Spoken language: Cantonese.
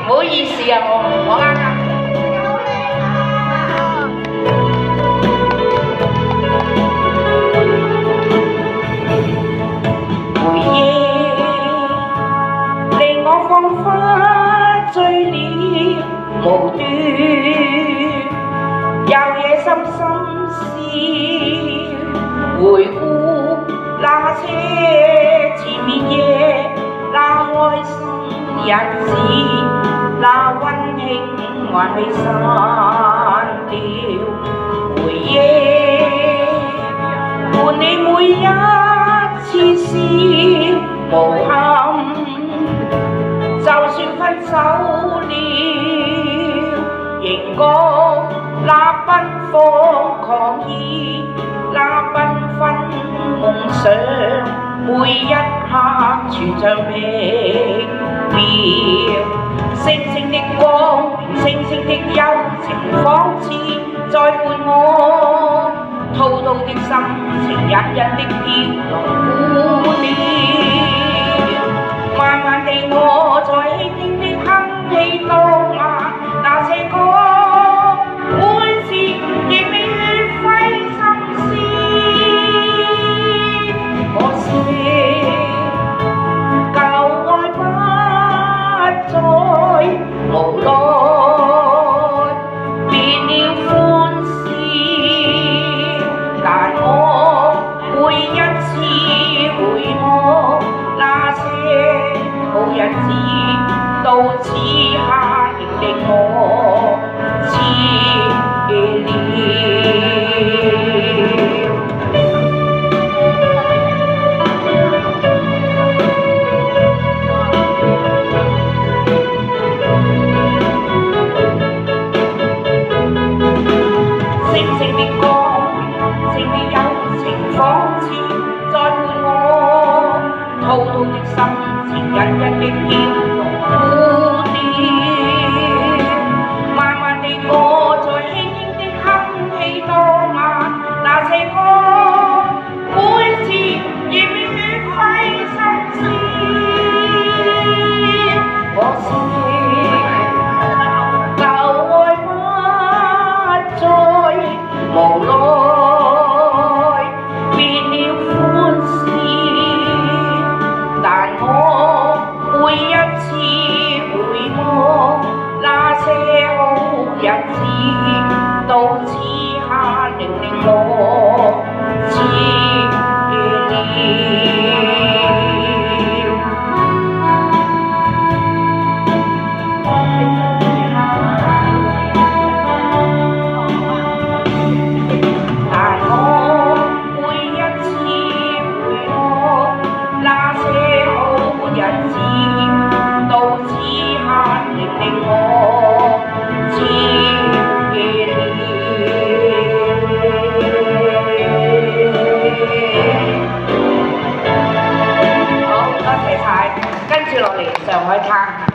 唔好意思啊，我啱啱。回憶令我彷彿醉了無端，有夜深深思，回顧那些纏綿夜，那開心日子，那溫馨還未散掉，回憶伴你每一次笑無憾，就算分手了，仍覺那奔放狂意，那繽紛夢想，每一刻全像微妙。星星的光，星星的幽情，仿似在伴我，滔滔的心情，隱隱的飄浪孤鳥。慢慢地，我在輕輕的哼起當晚那些歌，每次亦未血費心思。可惜舊愛不再，無奈變了歡笑，但我每一次回望那些好日子，到此刻仍令我痴了。星星的光，星的幽情，仿似在伴我，滔滔的心情，隱隱的飄浪孤鳥。慢慢地，我在輕輕的哼起當晚那些歌，每次亦未血費心思。可惜舊愛不再，無奈變了歡笑，但我每一次回望那些好日子，到此刻仍令我痴了。但我每一次回望那些好日子，到此刻仍令我痴了。好，多謝晒，跟住落嚟上海灘。